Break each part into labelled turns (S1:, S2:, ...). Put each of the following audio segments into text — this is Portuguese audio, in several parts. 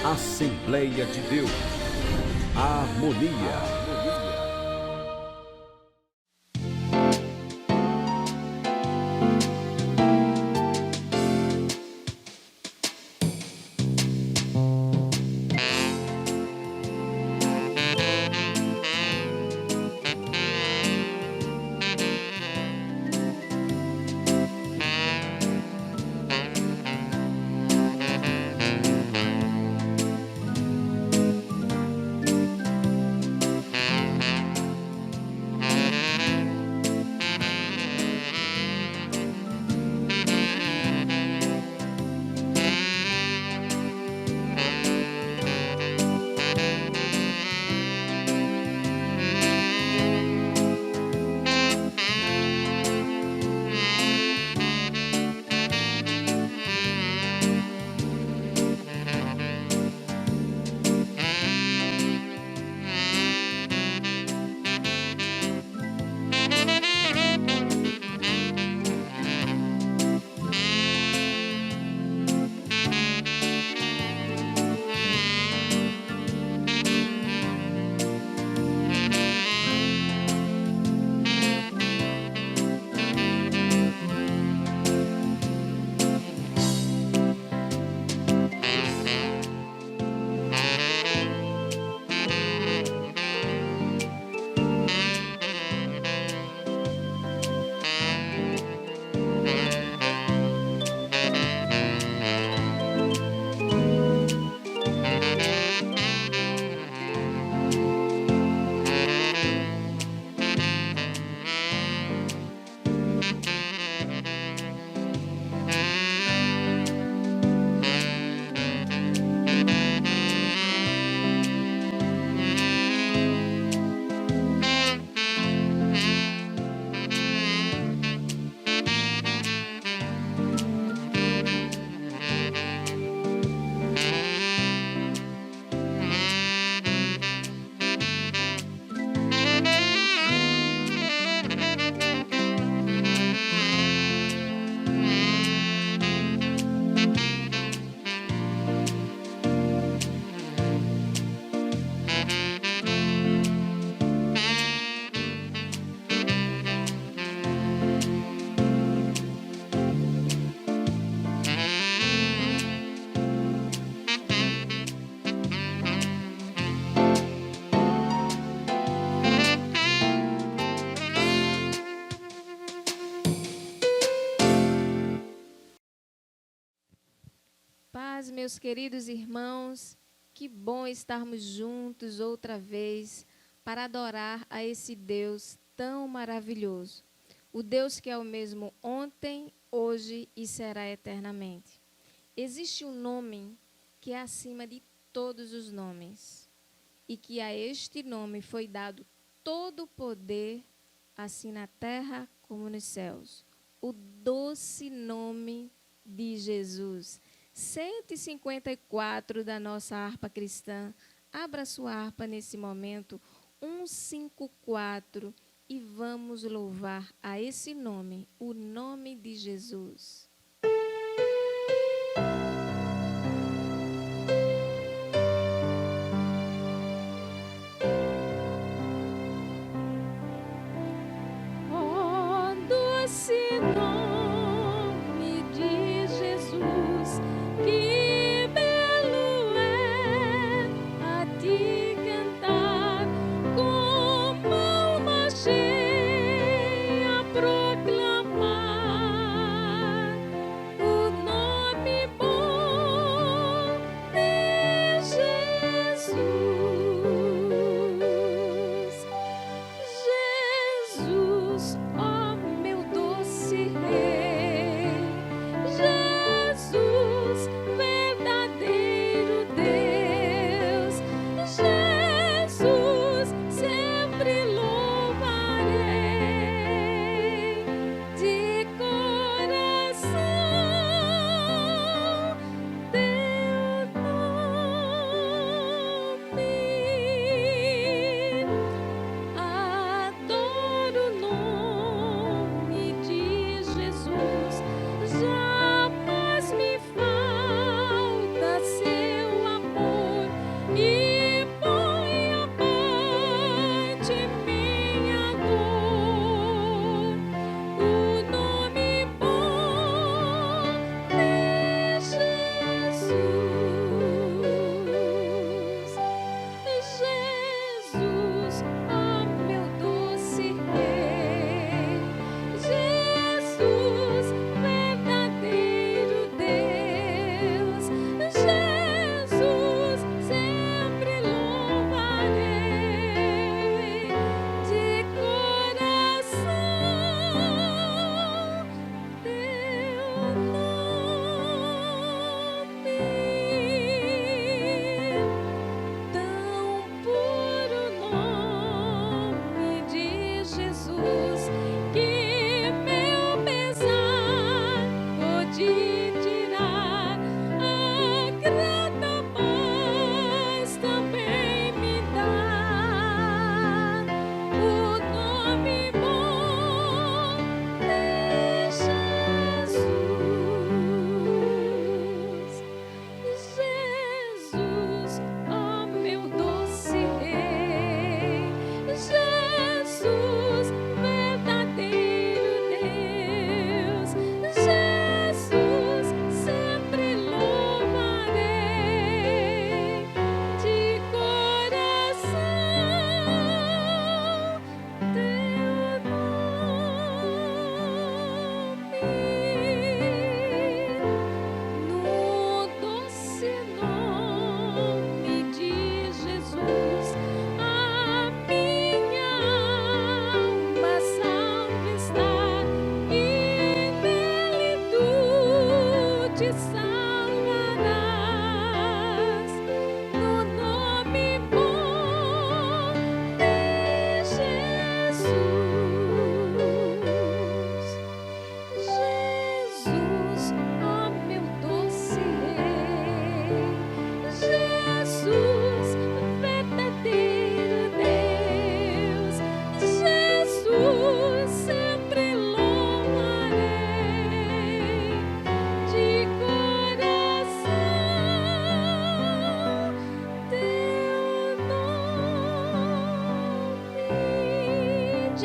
S1: Assembleia de Deus. Harmonia.
S2: Paz, meus queridos irmãos, que bom estarmos juntos outra vez para adorar a esse Deus tão maravilhoso. O Deus que é o mesmo ontem, hoje e será eternamente. Existe um nome que é acima de todos os nomes e que a este nome foi dado todo o poder, assim na terra como nos céus. O doce nome de Jesus. 154 da nossa harpa cristã. Abra sua harpa nesse momento, 154, e vamos louvar a esse nome, o nome de Jesus. Oh, doce nome de Jesus, que belo é a ti cantar, com alma cheia proclamar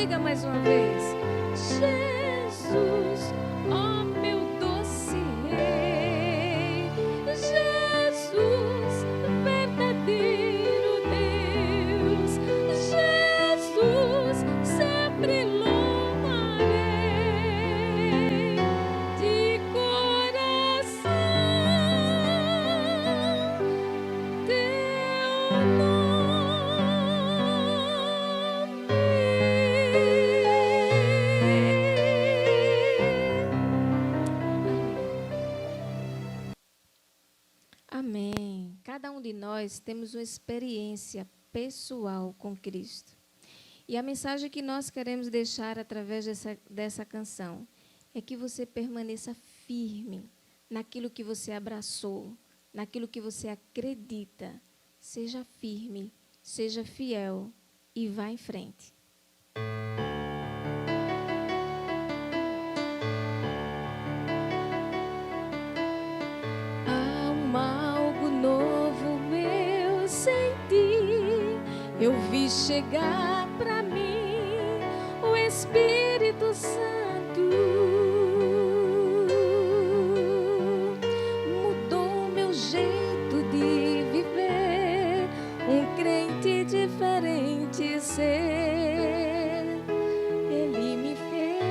S2: Diga mais uma vez. Jesus, ó meu doce Rei, Jesus, verdadeiro Deus, Jesus, sempre louvarei de coração teu Amém. Cada um de nós temos uma experiência pessoal com Cristo. E a mensagem que nós queremos deixar através dessa canção é que você permaneça firme naquilo que você abraçou, naquilo que você acredita. Seja firme, seja fiel e vá em frente. Eu vi chegar para mim o Espírito Santo, mudou meu jeito de viver, um crente diferente ser, Ele me fez.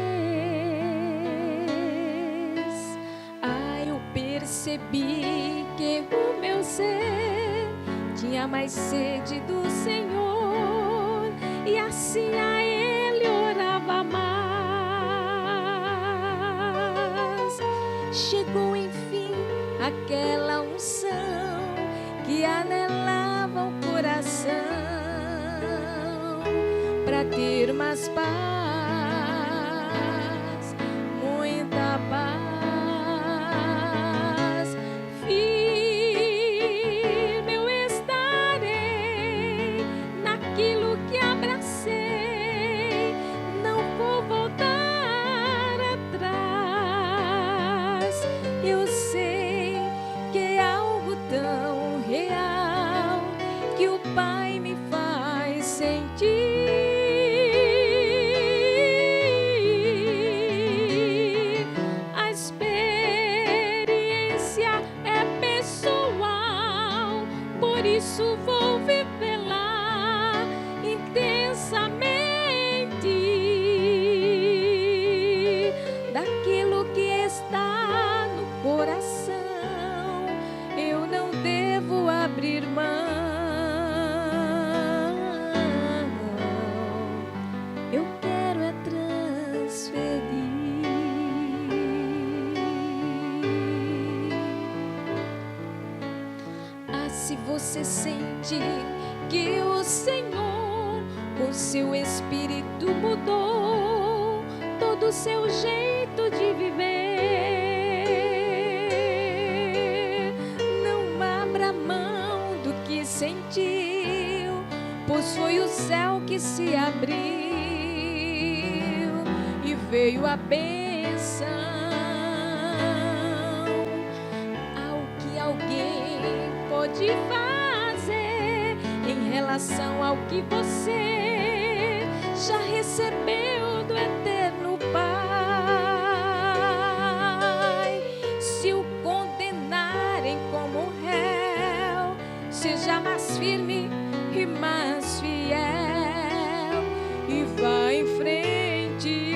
S2: Eu percebi que o meu ser tinha mais sede do Senhor, e assim a Ele orava mais. Chegou enfim aquela unção que anelava o coração para ter mais paz, muita paz. Por isso vou vivê-la intensamente. Daquilo que está no coração, eu não devo abrir mão. Eu quero é transferir. Se você sente que o Senhor, com seu Espírito, mudou todo o seu jeito de viver, não abra mão do que sentiu, pois foi o céu que se abriu e veio a bênção. Ao que alguém pode fazer em relação ao que você já recebeu do Eterno Pai. Se o condenarem como réu, seja mais firme e mais fiel e vá em frente.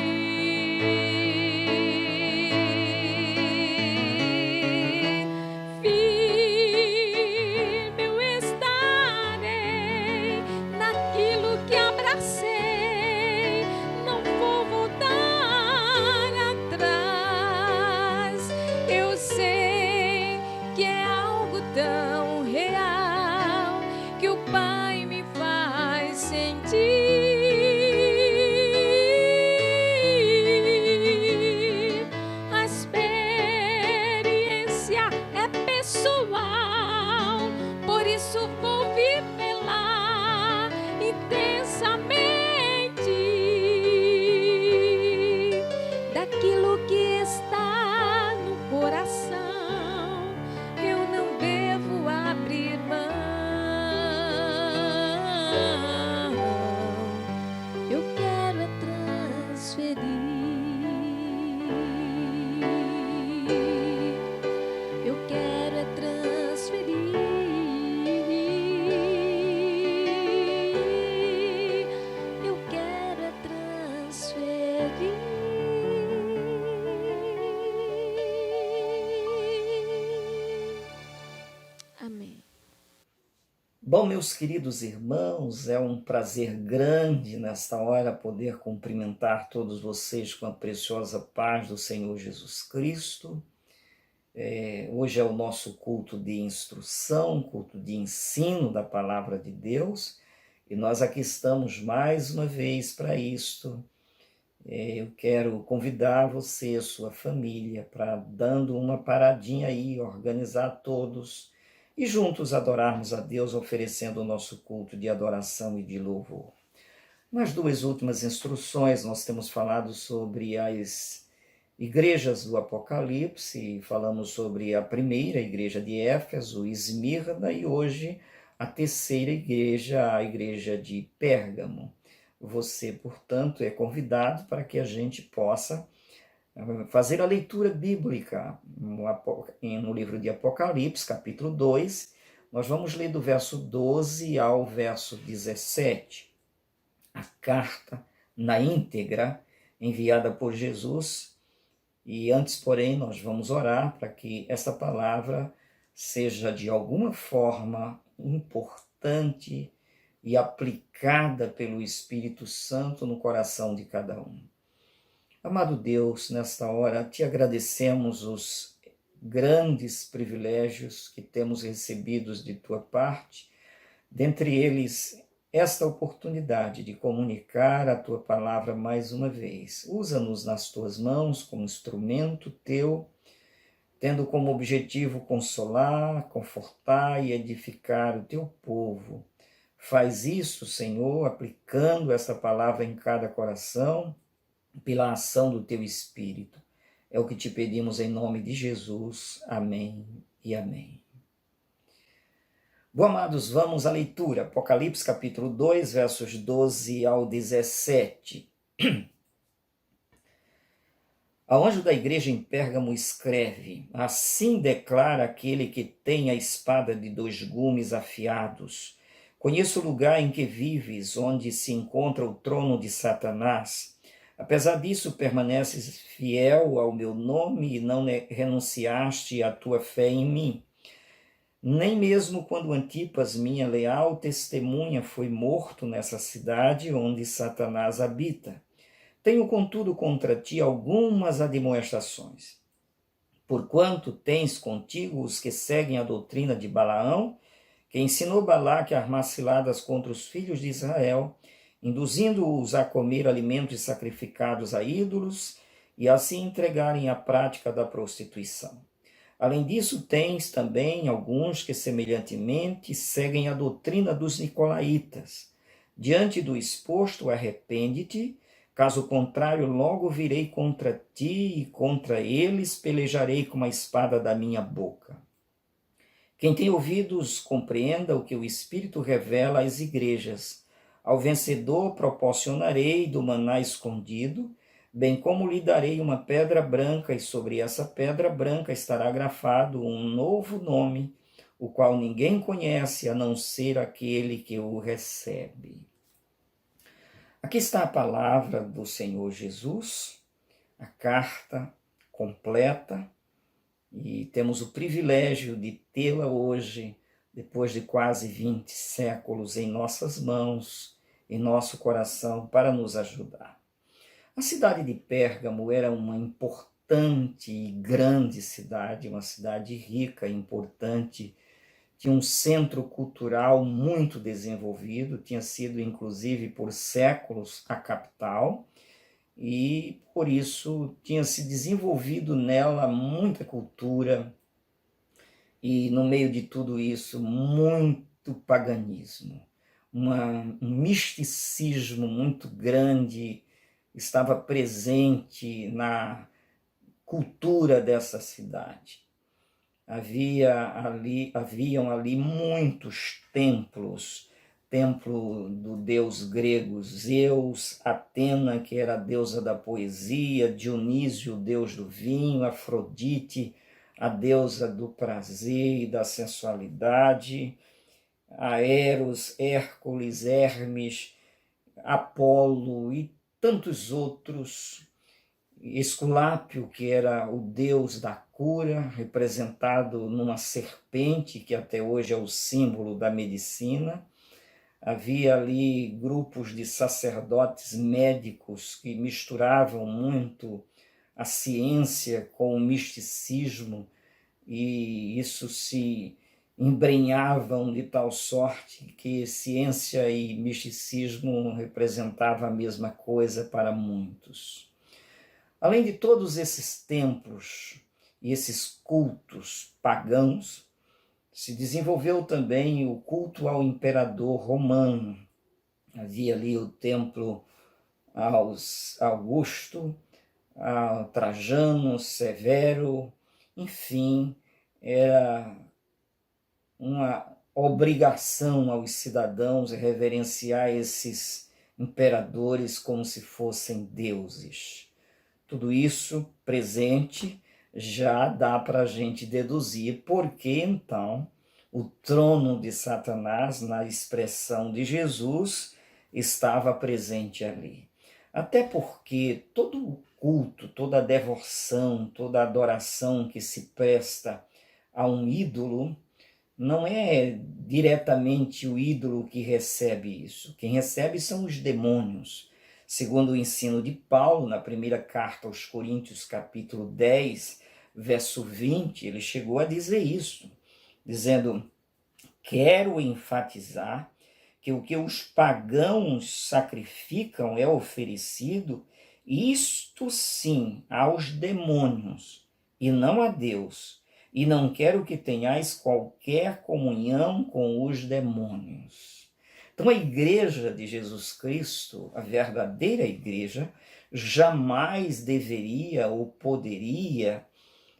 S2: Por isso vou vivê-la intensamente. Daquilo que está no coração, eu não devo abrir mão. Eu quero
S3: Bom, meus queridos irmãos, é um prazer grande nesta hora poder cumprimentar todos vocês com a preciosa paz do Senhor Jesus Cristo. Hoje é o nosso culto de instrução, culto de ensino da Palavra de Deus, e nós aqui estamos mais uma vez para isto. Eu quero convidar você, sua família, para dando uma paradinha aí, organizar todos e juntos adorarmos a Deus, oferecendo o nosso culto de adoração e de louvor. Nas duas últimas instruções, nós temos falado sobre as igrejas do Apocalipse, falamos sobre a primeira igreja de Éfeso, Esmirna, e hoje a terceira igreja, a igreja de Pérgamo. Você, portanto, é convidado para que a gente possa fazer a leitura bíblica no livro de Apocalipse, capítulo 2. Nós vamos ler do verso 12 ao verso 17. A carta na íntegra enviada por Jesus. E antes, porém, nós vamos orar para que essa palavra seja de alguma forma importante e aplicada pelo Espírito Santo no coração de cada um. Amado Deus, nesta hora te agradecemos os grandes privilégios que temos recebidos de tua parte, dentre eles esta oportunidade de comunicar a tua palavra mais uma vez. Usa-nos nas tuas mãos como instrumento teu, tendo como objetivo consolar, confortar e edificar o teu povo. Faz isso, Senhor, aplicando esta palavra em cada coração, pela ação do teu Espírito. É o que te pedimos em nome de Jesus. Amém e amém. Bom, amados, vamos à leitura. Apocalipse capítulo 2, versos 12 ao 17. Ao anjo da igreja em Pérgamo escreve: assim declara aquele que tem a espada de dois gumes afiados. Conheço o lugar em que vives, onde se encontra o trono de Satanás. Apesar disso, permaneces fiel ao meu nome e não renunciaste à tua fé em mim. Nem mesmo quando Antipas, minha leal testemunha, foi morto nessa cidade onde Satanás habita. Tenho, contudo, contra ti algumas admoestações. Porquanto tens contigo os que seguem a doutrina de Balaão, que ensinou Balaque a armar ciladas contra os filhos de Israel, induzindo-os a comer alimentos sacrificados a ídolos e a se entregarem à prática da prostituição. Além disso, tens também alguns que, semelhantemente, seguem a doutrina dos nicolaítas. Diante do exposto, arrepende-te, caso contrário, logo virei contra ti e contra eles pelejarei com a espada da minha boca. Quem tem ouvidos, compreenda o que o Espírito revela às igrejas. Ao vencedor proporcionarei do maná escondido, bem como lhe darei uma pedra branca, e sobre essa pedra branca estará grafado um novo nome, o qual ninguém conhece, a não ser aquele que o recebe. Aqui está a palavra do Senhor Jesus, a carta completa, e temos o privilégio de tê-la hoje, depois de quase 20 séculos, em nossas mãos, em nosso coração, para nos ajudar. A cidade de Pérgamo era uma importante e grande cidade, uma cidade rica e importante, tinha um centro cultural muito desenvolvido, tinha sido inclusive por séculos a capital, e por isso tinha se desenvolvido nela muita cultura, e no meio de tudo isso, muito paganismo, um misticismo muito grande estava presente na cultura dessa cidade. Haviam ali muitos templos, templo do deus grego Zeus, Atena, que era a deusa da poesia, Dionísio, o deus do vinho, Afrodite, a deusa do prazer e da sensualidade, a Eros, Hércules, Hermes, Apolo e tantos outros, Esculápio, que era o deus da cura, representado numa serpente, que até hoje é o símbolo da medicina. Havia ali grupos de sacerdotes médicos que misturavam muito a ciência com o misticismo, e isso se embrenhavam de tal sorte que ciência e misticismo representavam a mesma coisa para muitos. Além de todos esses templos e esses cultos pagãos, se desenvolveu também o culto ao imperador romano. Havia ali o templo aos Augusto, a Trajano, Severo, enfim, era uma obrigação aos cidadãos reverenciar esses imperadores como se fossem deuses. Tudo isso presente já dá para a gente deduzir por que então o trono de Satanás, na expressão de Jesus, estava presente ali. Até porque todo culto, toda devoção, toda adoração que se presta a um ídolo, não é diretamente o ídolo que recebe isso. Quem recebe são os demônios. Segundo o ensino de Paulo, na primeira carta aos Coríntios, capítulo 10, verso 20, ele chegou a dizer isso, dizendo: quero enfatizar que o que os pagãos sacrificam é oferecido, isto sim, aos demônios, e não a Deus. E não quero que tenhais qualquer comunhão com os demônios. Então, a igreja de Jesus Cristo, a verdadeira igreja, jamais deveria ou poderia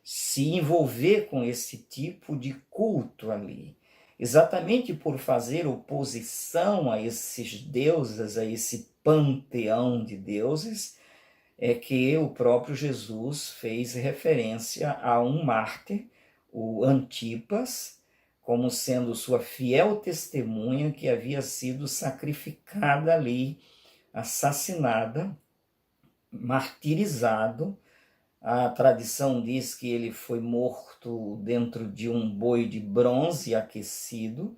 S3: se envolver com esse tipo de culto ali. Exatamente por fazer oposição a esses deuses, a esse panteão de deuses, é que o próprio Jesus fez referência a um mártir, o Antipas, como sendo sua fiel testemunha que havia sido sacrificada ali, assassinada, martirizado. A tradição diz que ele foi morto dentro de um boi de bronze aquecido,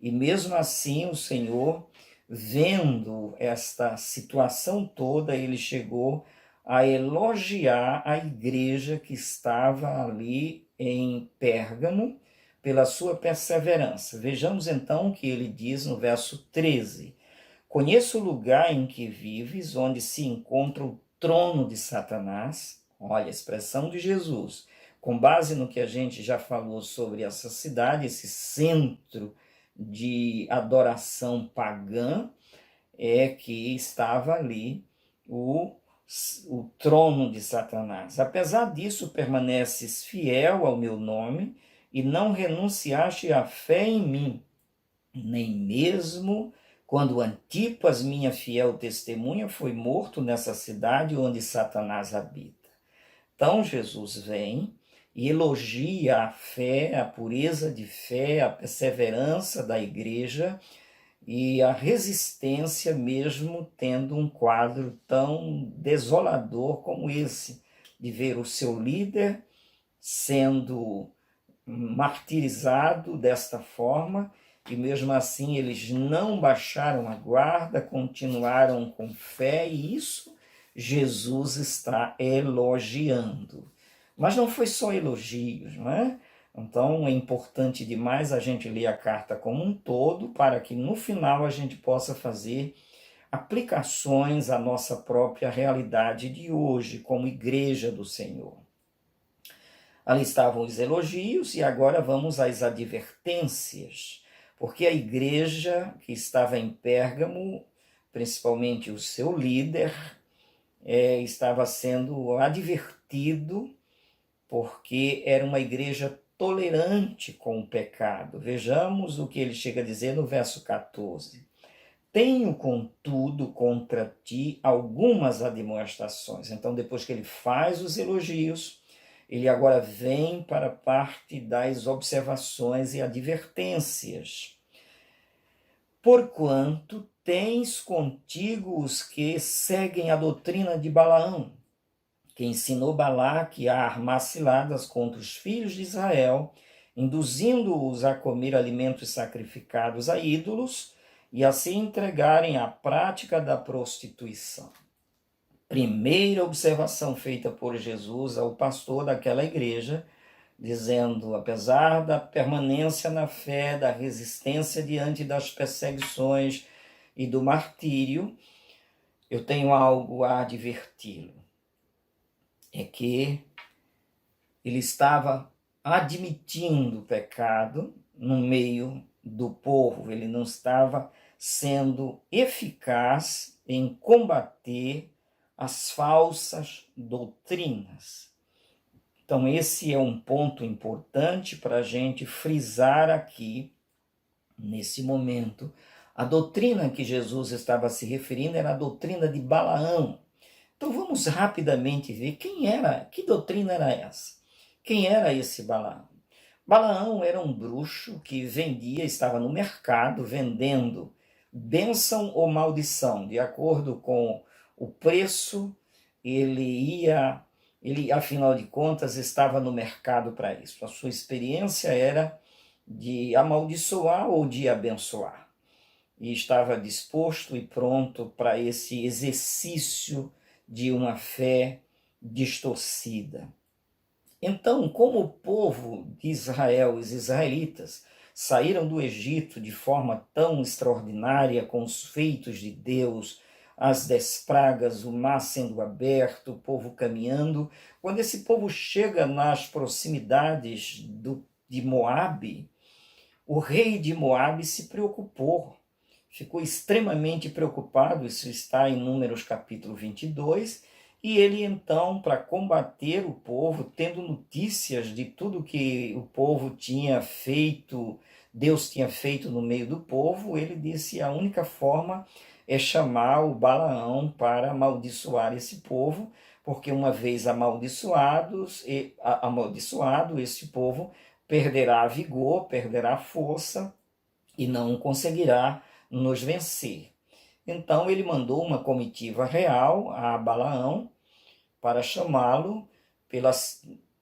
S3: e mesmo assim o Senhor, vendo esta situação toda, ele chegou a elogiar a igreja que estava ali em Pérgamo pela sua perseverança. Vejamos então o que ele diz no verso 13. Conheço o lugar em que vives, onde se encontra o trono de Satanás. Olha a expressão de Jesus. Com base no que a gente já falou sobre essa cidade, esse centro de adoração pagã, é que estava ali o trono de Satanás. Apesar disso, permaneces fiel ao meu nome e não renunciaste à fé em mim, nem mesmo quando Antipas, minha fiel testemunha, foi morto nessa cidade onde Satanás habita. Então Jesus vem e elogia a fé, a pureza de fé, a perseverança da igreja e a resistência, mesmo tendo um quadro tão desolador como esse, de ver o seu líder sendo martirizado desta forma, e mesmo assim eles não baixaram a guarda, continuaram com fé, e isso Jesus está elogiando. Mas não foi só elogios, não é? Então é importante demais a gente ler a carta como um todo, para que no final a gente possa fazer aplicações à nossa própria realidade de hoje, como igreja do Senhor. Ali estavam os elogios e agora vamos às advertências, porque a igreja que estava em Pérgamo, principalmente o seu líder, estava sendo advertido, porque era uma igreja tolerante com o pecado. Vejamos o que ele chega a dizer no verso 14. Tenho, contudo, contra ti algumas admoestações. Então, depois que ele faz os elogios, ele agora vem para a parte das observações e advertências. Porquanto tens contigo os que seguem a doutrina de Balaão, que ensinou Balaque a armar ciladas contra os filhos de Israel, induzindo-os a comer alimentos sacrificados a ídolos e a se entregarem à prática da prostituição. Primeira observação feita por Jesus ao pastor daquela igreja, dizendo, apesar da permanência na fé, da resistência diante das perseguições e do martírio, eu tenho algo a adverti-lo. É que ele estava admitindo o pecado no meio do povo, ele não estava sendo eficaz em combater as falsas doutrinas. Então, esse é um ponto importante para a gente frisar aqui, nesse momento. A doutrina que Jesus estava se referindo era a doutrina de Balaão. Então, vamos rapidamente ver que doutrina era essa? Quem era esse Balaão? Balaão era um bruxo que estava no mercado vendendo bênção ou maldição, de acordo com o preço, ele, afinal de contas, estava no mercado para isso. A sua experiência era de amaldiçoar ou de abençoar. E estava disposto e pronto para esse exercício de uma fé distorcida. Então, como o povo de Israel, os israelitas, saíram do Egito de forma tão extraordinária, com os feitos de Deus, as 10 pragas, o mar sendo aberto, o povo caminhando, quando esse povo chega nas proximidades de Moabe, o rei de Moabe se preocupou, ficou extremamente preocupado, isso está em Números capítulo 22, e ele então, para combater o povo, tendo notícias de tudo que o povo tinha feito, Deus tinha feito no meio do povo, ele disse: a única forma é chamar o Balaão para amaldiçoar esse povo, porque uma vez amaldiçoado, esse povo perderá vigor, perderá força e não conseguirá nos vencer. Então ele mandou uma comitiva real a Balaão para chamá-lo. Pela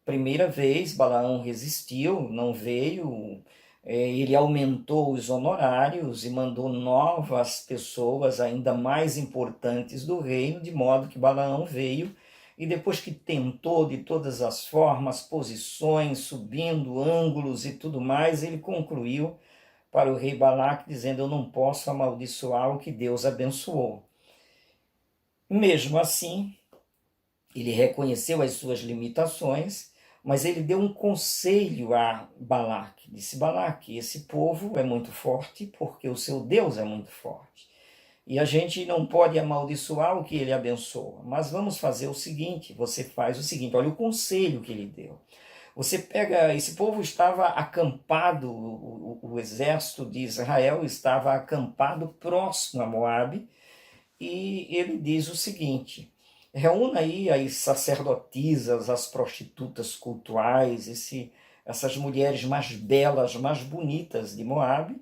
S3: primeira vez, Balaão resistiu, não veio. Ele aumentou os honorários e mandou novas pessoas ainda mais importantes do reino, de modo que Balaão veio, e depois que tentou de todas as formas, posições, subindo ângulos e tudo mais, ele concluiu para o rei Balaque, dizendo: eu não posso amaldiçoar o que Deus abençoou. Mesmo assim, ele reconheceu as suas limitações, mas ele deu um conselho a Balaque. Disse: Balaque, esse povo é muito forte porque o seu Deus é muito forte. E a gente não pode amaldiçoar o que ele abençoa. Mas vamos fazer o seguinte, você faz o seguinte, olha o conselho que ele deu. Você pega, esse povo estava acampado, o exército de Israel estava acampado próximo a Moabe, e ele diz o seguinte: reúna aí as sacerdotisas, as prostitutas cultuais, essas mulheres mais belas, mais bonitas de Moabe,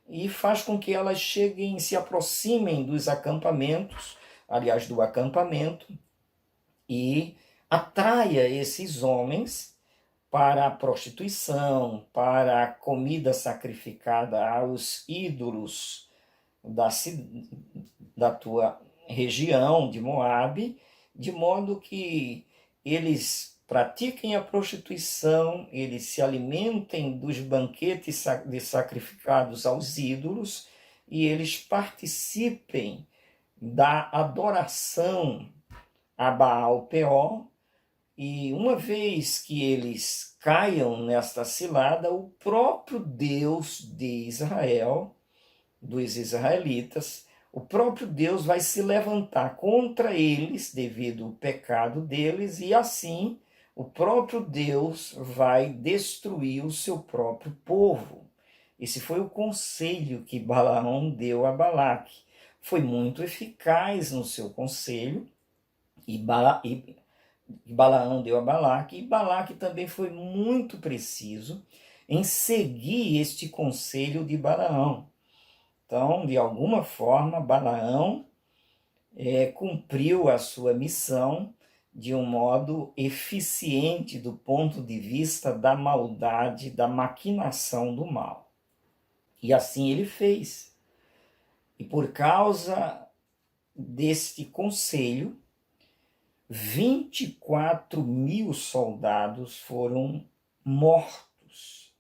S3: e faz com que elas cheguem, se aproximem dos acampamentos, aliás, do acampamento, e atraia esses homens para a prostituição, para a comida sacrificada aos ídolos da tua região de Moabe, de modo que eles pratiquem a prostituição, eles se alimentem dos banquetes sacrificados aos ídolos e eles participem da adoração a Baal-Peor. E uma vez que eles caiam nesta cilada, o próprio Deus de Israel, dos israelitas, o próprio Deus vai se levantar contra eles devido ao pecado deles, e assim o próprio Deus vai destruir o seu próprio povo. Esse foi o conselho que Balaão deu a Balaque. Foi muito eficaz no seu conselho, e Balaão deu a Balaque, e Balaque também foi muito preciso em seguir este conselho de Balaão. Então, de alguma forma, Balaão cumpriu a sua missão de um modo eficiente do ponto de vista da maldade, da maquinação do mal. E assim ele fez. E por causa deste conselho, 24.000 soldados foram mortos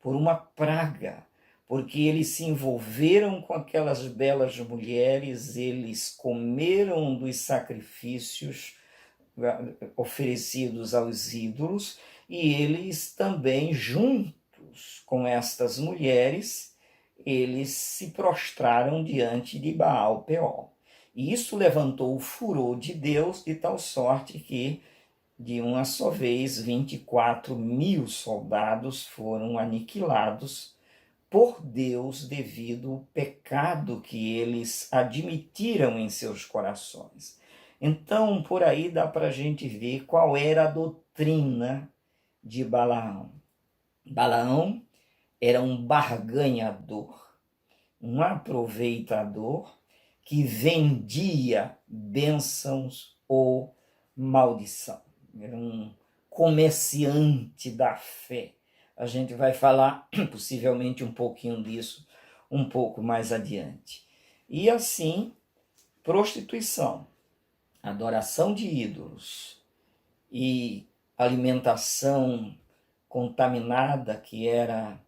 S3: por uma praga, porque eles se envolveram com aquelas belas mulheres, eles comeram dos sacrifícios oferecidos aos ídolos, e eles também, juntos com estas mulheres, eles se prostraram diante de Baal Peor. E isso levantou o furor de Deus de tal sorte que, de uma só vez, 24.000 soldados foram aniquilados por Deus devido ao pecado que eles admitiram em seus corações. Então, por aí dá para a gente ver qual era a doutrina de Balaão. Balaão era um barganhador, um aproveitador que vendia bênçãos ou maldição. Era um comerciante da fé. A gente vai falar possivelmente um pouquinho disso um pouco mais adiante. E assim, prostituição, adoração de ídolos e alimentação contaminada que era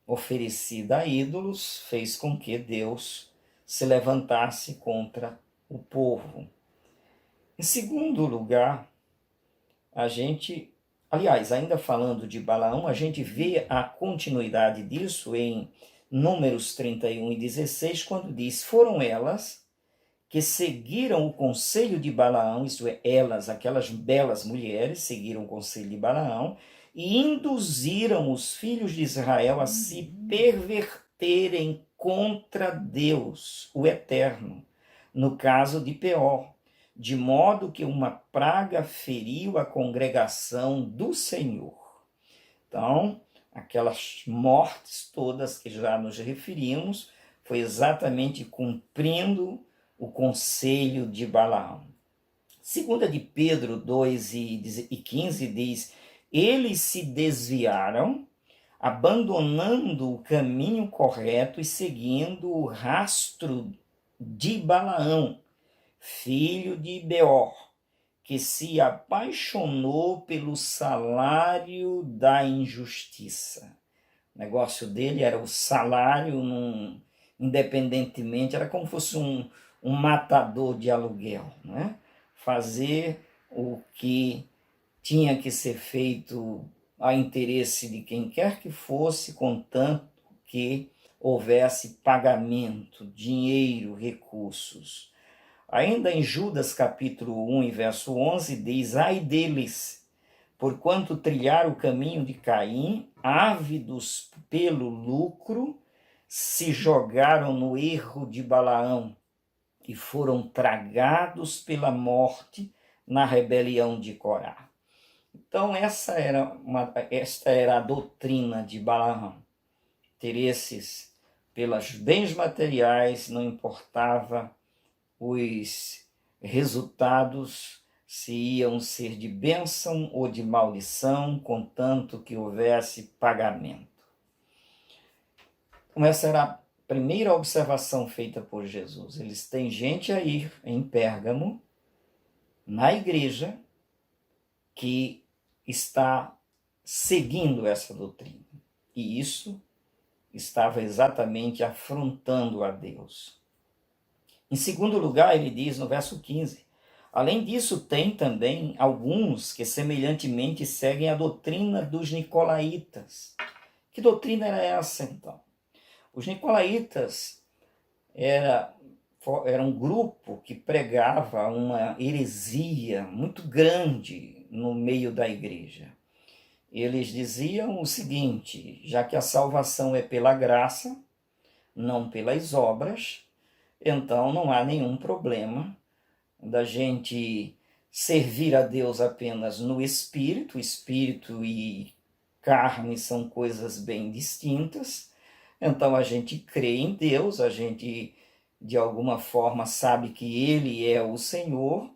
S3: oferecida a ídolos fez com que Deus se levantasse contra o povo. Em segundo lugar, ainda falando de Balaão, a gente vê a continuidade disso em Números 31 e 16, quando diz: foram elas que seguiram o conselho de Balaão, isto é, elas, aquelas belas mulheres, seguiram o conselho de Balaão e induziram os filhos de Israel a se perverterem contra Deus, o Eterno, no caso de Peor, de modo que uma praga feriu a congregação do Senhor. Então, aquelas mortes todas que já nos referimos, foi exatamente cumprindo o conselho de Balaão. Segunda de Pedro 2 e 15 diz: eles se desviaram, abandonando o caminho correto e seguindo o rastro de Balaão, filho de Beor, que se apaixonou pelo salário da injustiça. O negócio dele era o salário, independentemente, era como se fosse um matador de aluguel, né? Fazer o que tinha que ser feito a interesse de quem quer que fosse, contanto que houvesse pagamento, dinheiro, recursos. Ainda em Judas capítulo 1 e verso 11 diz: ai deles, porquanto trilharam o caminho de Caim, ávidos pelo lucro, se jogaram no erro de Balaão e foram tragados pela morte na rebelião de Corá. Então esta era a doutrina de Balaão. Interesses pelos bens materiais, não importava os resultados, se iam ser de bênção ou de maldição, contanto que houvesse pagamento. Então essa era a primeira observação feita por Jesus. Eles têm gente aí em Pérgamo, na igreja, que está seguindo essa doutrina. E isso estava exatamente afrontando a Deus. Em segundo lugar, ele diz no verso 15: além disso, tem também alguns que semelhantemente seguem a doutrina dos nicolaítas. Que doutrina era essa, então? Os nicolaítas era um grupo que pregava uma heresia muito grande no meio da igreja. Eles diziam o seguinte: já que a salvação é pela graça, não pelas obras, então não há nenhum problema da gente servir a Deus apenas no espírito. Espírito e carne são coisas bem distintas. Então a gente crê em Deus, a gente de alguma forma sabe que Ele é o Senhor,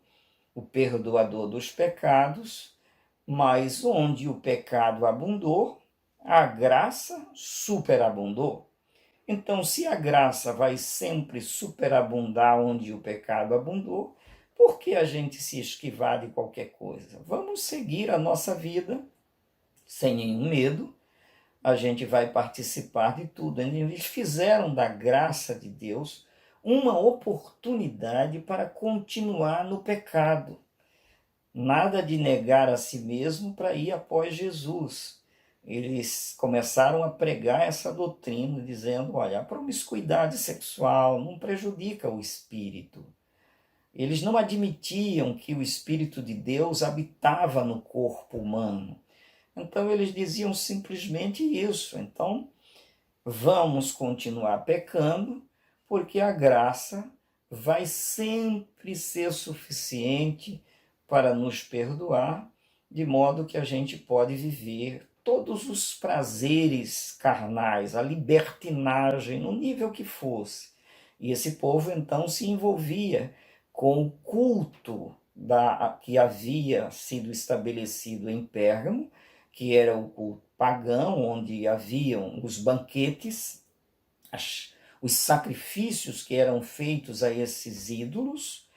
S3: o perdoador dos pecados, mas onde o pecado abundou, a graça superabundou. Então, se a graça vai sempre superabundar onde o pecado abundou, por que a gente se esquivar de qualquer coisa? Vamos seguir a nossa vida sem nenhum medo, a gente vai participar de tudo. Eles fizeram da graça de Deus uma oportunidade para continuar no pecado. Nada de negar a si mesmo para ir após Jesus. Eles começaram a pregar essa doutrina, dizendo, olha, a promiscuidade sexual não prejudica o espírito. Eles não admitiam que o Espírito de Deus habitava no corpo humano. Então eles diziam simplesmente isso. Então, vamos continuar pecando, porque a graça vai sempre ser suficiente para nos perdoar, de modo que a gente pode viver todos os prazeres carnais, a libertinagem, no nível que fosse. E esse povo então se envolvia com o culto que havia sido estabelecido em Pérgamo, que era o culto pagão, onde haviam os banquetes, os sacrifícios que eram feitos a esses ídolos.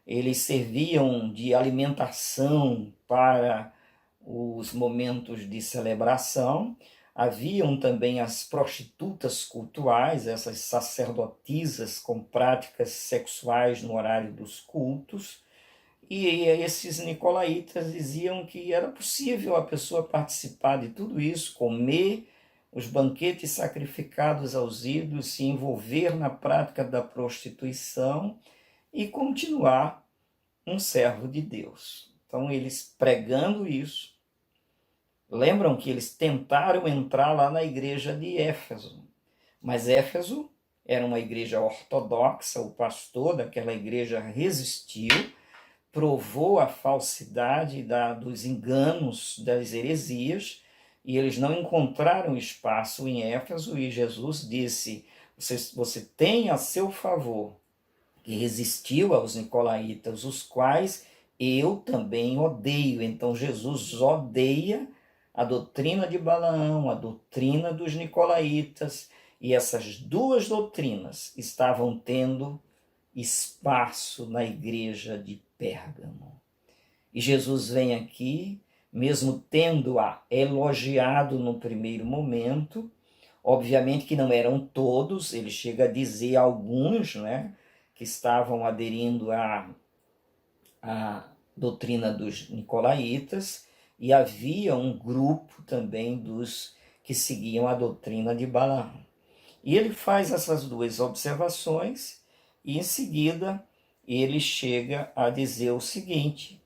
S3: Eles serviam de alimentação para os momentos de celebração. Haviam também as prostitutas cultuais, essas sacerdotisas com práticas sexuais no horário dos cultos. E esses nicolaítas diziam que era possível a pessoa participar de tudo isso, comer os banquetes sacrificados aos ídolos, se envolver na prática da prostituição e continuar um servo de Deus. Então, eles pregando isso, lembram que eles tentaram entrar lá na igreja de Éfeso, mas Éfeso era uma igreja ortodoxa, o pastor daquela igreja resistiu, provou a falsidade dos enganos, das heresias, e eles não encontraram espaço em Éfeso, e Jesus disse, você tem a seu favor, que resistiu aos nicolaítas, os quais eu também odeio. Então Jesus odeia a doutrina de Balaão, a doutrina dos nicolaítas, e essas duas doutrinas estavam tendo espaço na igreja de Pérgamo. E Jesus vem aqui, mesmo tendo-a elogiado no primeiro momento, obviamente que não eram todos, ele chega a dizer alguns, né, que estavam aderindo à doutrina dos nicolaítas, e havia um grupo também dos que seguiam a doutrina de Balaão. E ele faz essas duas observações, e em seguida ele chega a dizer o seguinte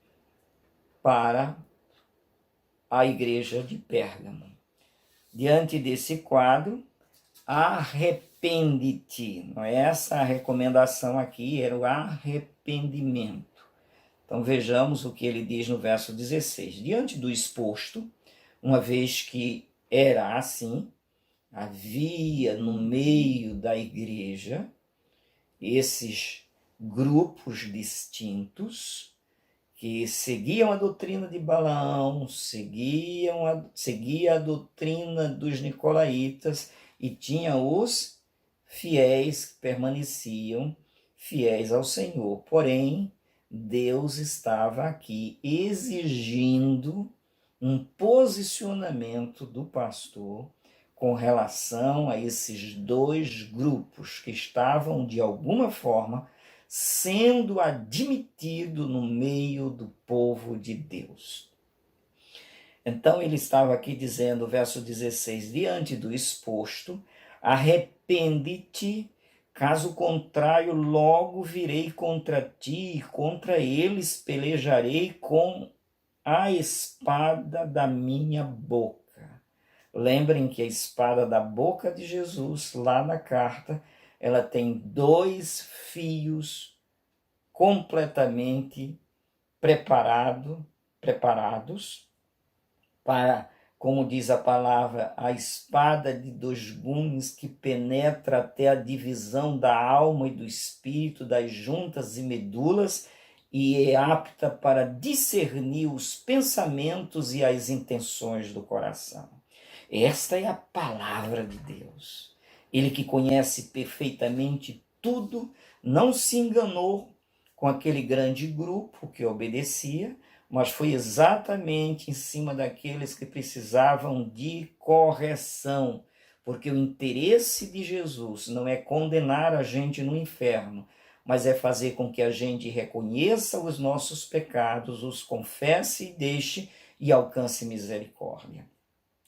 S3: para a igreja de Pérgamo. Diante desse quadro, arrepende-te. Não é essa a recomendação aqui, era o arrependimento. Então vejamos o que ele diz no verso 16. Diante do exposto, uma vez que era assim, havia no meio da igreja esses grupos distintos que seguiam a doutrina de Balaão, seguia a doutrina dos nicolaítas, e tinha os fiéis que permaneciam fiéis ao Senhor. Porém, Deus estava aqui exigindo um posicionamento do pastor com relação a esses dois grupos que estavam, de alguma forma, sendo admitido no meio do povo de Deus. Então ele estava aqui dizendo, verso 16, diante do exposto, arrepende-te, caso contrário, logo virei contra ti, e contra eles pelejarei com a espada da minha boca. Lembrem que a espada da boca de Jesus, lá na carta, ela tem 2 fios completamente preparados para, como diz a palavra, a espada de 2 gumes que penetra até a divisão da alma e do espírito, das juntas e medulas, e é apta para discernir os pensamentos e as intenções do coração. Esta é a palavra de Deus. Ele que conhece perfeitamente tudo, não se enganou com aquele grande grupo que obedecia, mas foi exatamente em cima daqueles que precisavam de correção, porque o interesse de Jesus não é condenar a gente no inferno, mas é fazer com que a gente reconheça os nossos pecados, os confesse e deixe e alcance misericórdia.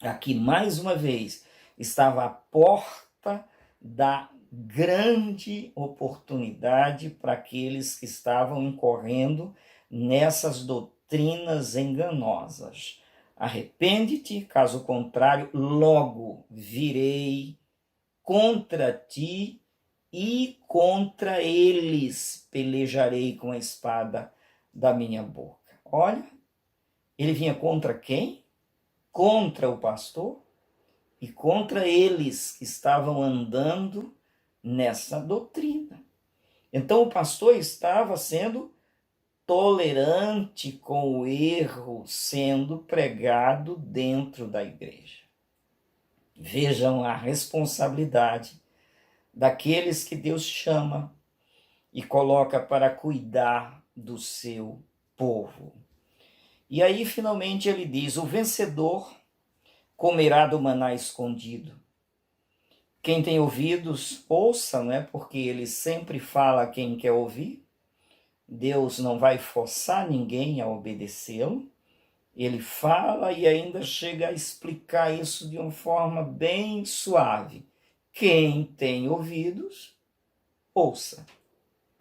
S3: Aqui, mais uma vez, estava a porta da grande oportunidade para aqueles que estavam incorrendo nessas doutrinas enganosas. Arrepende-te, caso contrário, logo virei contra ti e contra eles pelejarei com a espada da minha boca. Olha, ele vinha contra quem? Contra o pastor e contra eles que estavam andando nessa doutrina. Então o pastor estava sendo tolerante com o erro sendo pregado dentro da igreja. Vejam a responsabilidade daqueles que Deus chama e coloca para cuidar do seu povo. E aí, finalmente, ele diz: o vencedor comerá do maná escondido. Quem tem ouvidos, ouça, não é? Porque ele sempre fala a quem quer ouvir. Deus não vai forçar ninguém a obedecê-lo. Ele fala e ainda chega a explicar isso de uma forma bem suave. Quem tem ouvidos, ouça.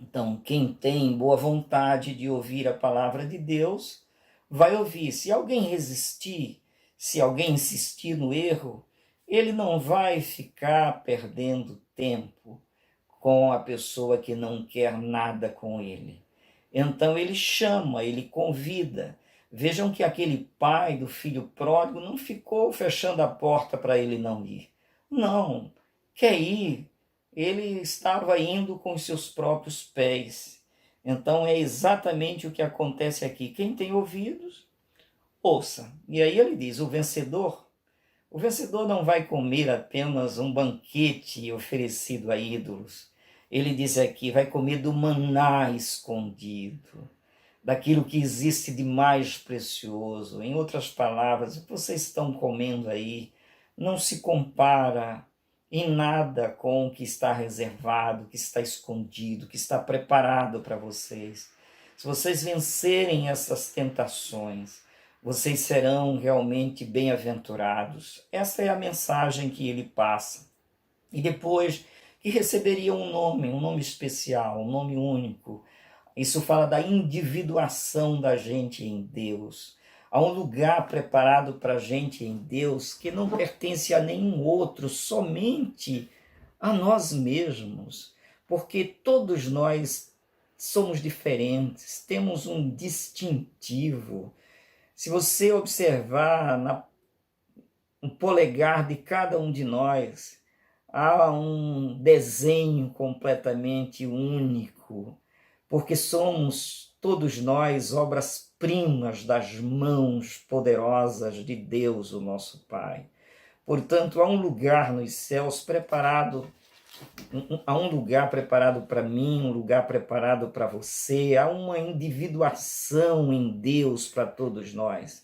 S3: Então, quem tem boa vontade de ouvir a palavra de Deus, vai ouvir. Se alguém resistir, se alguém insistir no erro, ele não vai ficar perdendo tempo com a pessoa que não quer nada com ele. Então ele chama, ele convida. Vejam que aquele pai do filho pródigo não ficou fechando a porta para ele não ir. Não, quer ir. Ele estava indo com os seus próprios pés. Então é exatamente o que acontece aqui. Quem tem ouvidos, ouça. E aí ele diz, o vencedor não vai comer apenas um banquete oferecido a ídolos. Ele diz aqui, vai comer do maná escondido, daquilo que existe de mais precioso. Em outras palavras, o que vocês estão comendo aí não se compara em nada com o que está reservado, que está escondido, que está preparado para vocês. Se vocês vencerem essas tentações, vocês serão realmente bem-aventurados. Essa é a mensagem que ele passa. E depois que receberiam um nome especial, um nome único. Isso fala da individuação da gente em Deus. Há um lugar preparado para a gente em Deus que não pertence a nenhum outro, somente a nós mesmos. Porque todos nós somos diferentes, temos um distintivo. Se você observar no polegar de cada um de nós, há um desenho completamente único, porque somos todos nós obras-primas das mãos poderosas de Deus, o nosso Pai. Portanto, há um lugar nos céus preparado, há um lugar preparado para mim, um lugar preparado para você, há uma individuação em Deus para todos nós.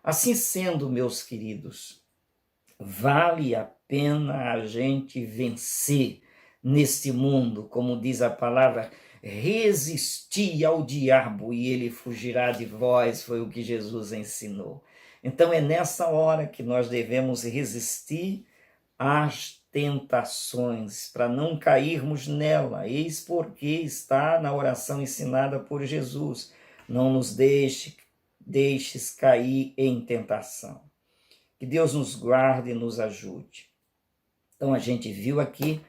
S3: Assim sendo, meus queridos, vale a pena a gente vencer neste mundo, como diz a palavra, resistir ao diabo e ele fugirá de vós, foi o que Jesus ensinou. Então é nessa hora que nós devemos resistir às tentações, para não cairmos nela. Eis porque está na oração ensinada por Jesus. Não nos deixes cair em tentação. Que Deus nos guarde e nos ajude. Então a gente viu aqui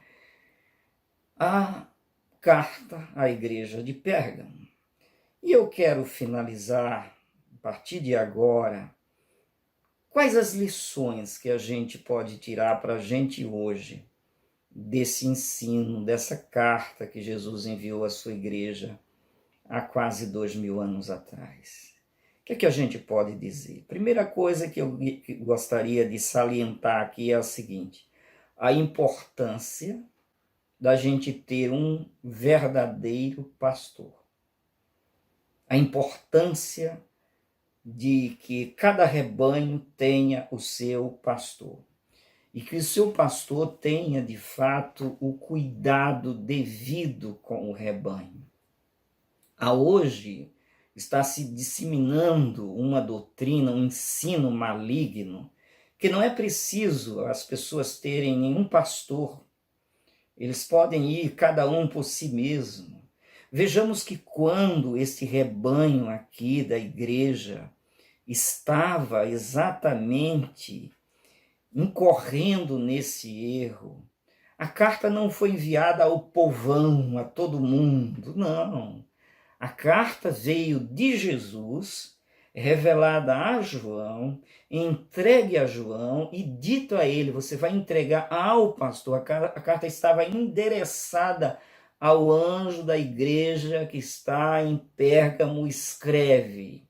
S3: a carta à igreja de Pérgamo. E eu quero finalizar, a partir de agora, quais as lições que a gente pode tirar para a gente hoje desse ensino, dessa carta que Jesus enviou à sua igreja há quase 2000 anos atrás. O que é que a gente pode dizer? Primeira coisa que eu gostaria de salientar aqui é a seguinte: a importância da gente ter um verdadeiro pastor. A importância de que cada rebanho tenha o seu pastor. E que o seu pastor tenha, de fato, o cuidado devido com o rebanho. Hoje está se disseminando uma doutrina, um ensino maligno, que não é preciso as pessoas terem nenhum pastor. Eles podem ir cada um por si mesmo. Vejamos que quando esse rebanho aqui da igreja estava exatamente incorrendo nesse erro, a carta não foi enviada ao povão, a todo mundo, não. A carta veio de Jesus, revelada a João, entregue a João e dito a ele: você vai entregar ao pastor. A carta estava endereçada ao anjo da igreja que está em Pérgamo, escreve.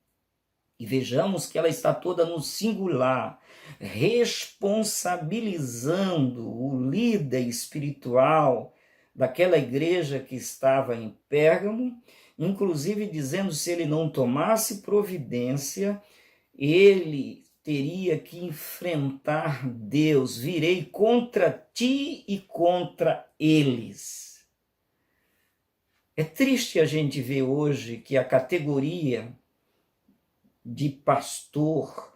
S3: E vejamos que ela está toda no singular, responsabilizando o líder espiritual daquela igreja que estava em Pérgamo, inclusive dizendo: se ele não tomasse providência, ele teria que enfrentar Deus. Virei contra ti e contra eles. É triste a gente ver hoje que a categoria de pastor,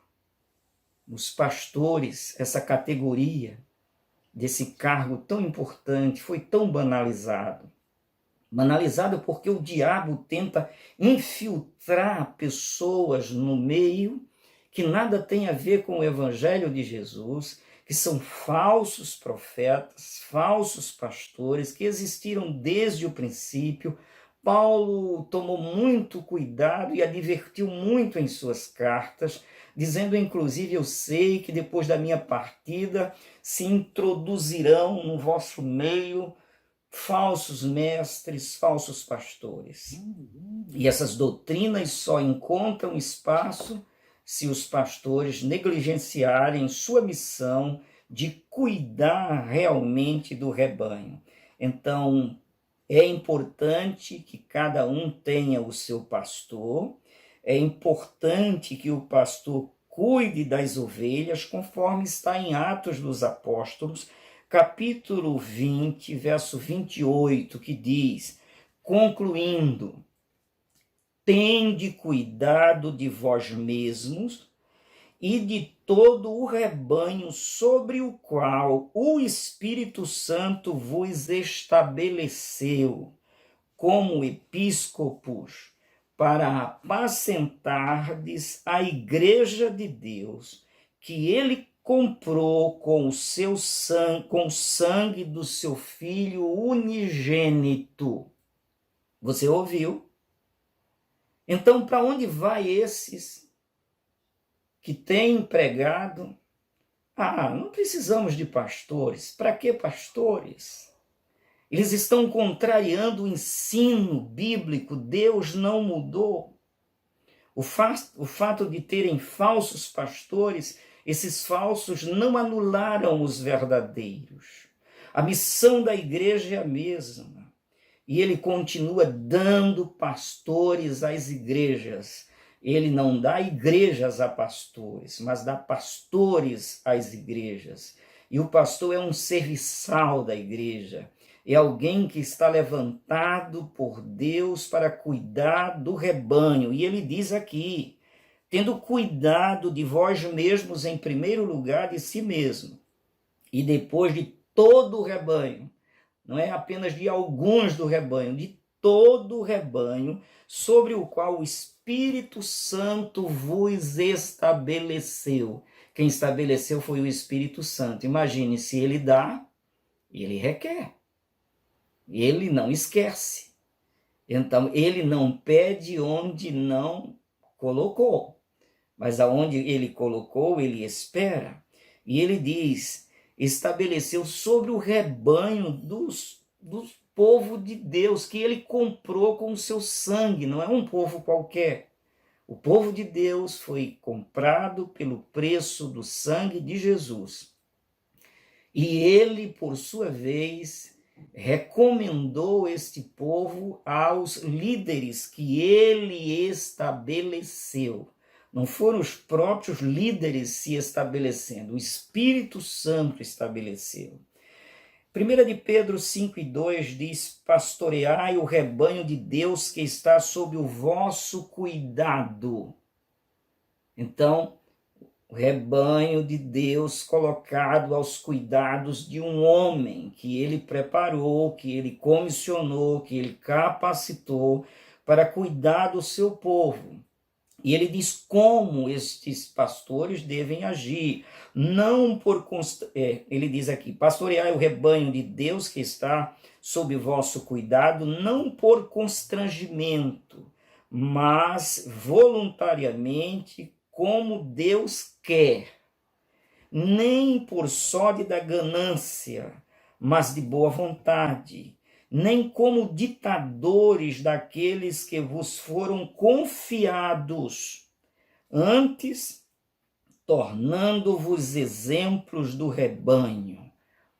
S3: os pastores, essa categoria desse cargo tão importante foi tão banalizado. Banalizado porque o diabo tenta infiltrar pessoas no meio que nada tem a ver com o evangelho de Jesus, que são falsos profetas, falsos pastores, que existiram desde o princípio. Paulo tomou muito cuidado e advertiu muito em suas cartas, dizendo inclusive: eu sei que depois da minha partida se introduzirão no vosso meio falsos mestres, falsos pastores. E essas doutrinas só encontram espaço se os pastores negligenciarem sua missão de cuidar realmente do rebanho. Então, é importante que cada um tenha o seu pastor, é importante que o pastor cuide das ovelhas, conforme está em Atos dos Apóstolos, capítulo 20, verso 28, que diz: concluindo, tende cuidado de vós mesmos e de todo o rebanho sobre o qual o Espírito Santo vos estabeleceu como episcopos, para apacentardes a igreja de Deus, que ele comprou com o seu sangue, com o sangue do seu Filho unigênito. Você ouviu? Então, para onde vai esses que têm pregado? Não precisamos de pastores. Para que pastores? Eles estão contrariando o ensino bíblico. Deus não mudou. O fato de terem falsos pastores, esses falsos não anularam os verdadeiros. A missão da igreja é a mesma. E ele continua dando pastores às igrejas. Ele não dá igrejas a pastores, mas dá pastores às igrejas. E o pastor é um serviçal da igreja. É alguém que está levantado por Deus para cuidar do rebanho. E ele diz aqui: tendo cuidado de vós mesmos em primeiro lugar, de si mesmo, e depois de todo o rebanho. Não é apenas de alguns do rebanho, de todo o rebanho, sobre o qual o Espírito Santo vos estabeleceu. Quem estabeleceu foi o Espírito Santo. Imagine, se ele dá, ele requer. Ele não esquece. Então, ele não pede onde não colocou. Mas aonde ele colocou, ele espera. E ele diz: estabeleceu sobre o rebanho do povo de Deus, que ele comprou com o seu sangue, não é um povo qualquer. O povo de Deus foi comprado pelo preço do sangue de Jesus. E ele, por sua vez, recomendou este povo aos líderes que ele estabeleceu. Não foram os próprios líderes se estabelecendo, o Espírito Santo estabeleceu. 1 de Pedro 5:2 diz: pastoreai o rebanho de Deus que está sob o vosso cuidado. Então, o rebanho de Deus colocado aos cuidados de um homem que ele preparou, que ele comissionou, que ele capacitou para cuidar do seu povo. E ele diz como estes pastores devem agir. Não por ele diz aqui: pastoreai o rebanho de Deus que está sob vosso cuidado, não por constrangimento, mas voluntariamente, como Deus quer, nem por sórdida ganância, mas de boa vontade, nem como ditadores daqueles que vos foram confiados, antes tornando-vos exemplos do rebanho.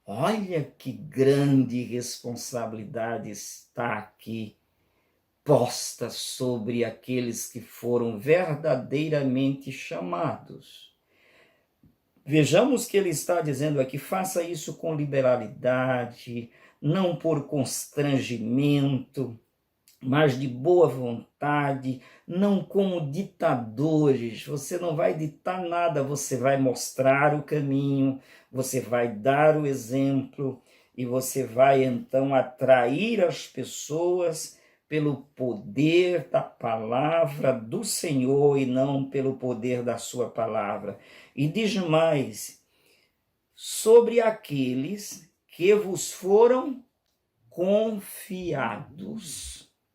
S3: Olha que grande responsabilidade está aqui posta sobre aqueles que foram verdadeiramente chamados. Vejamos que ele está dizendo aqui: faça isso com liberalidade, não por constrangimento, mas de boa vontade, não como ditadores. Você não vai ditar nada, você vai mostrar o caminho, você vai dar o exemplo e você vai então atrair as pessoas pelo poder da palavra do Senhor e não pelo poder da sua palavra. E diz mais: sobre aqueles que vos foram confiados.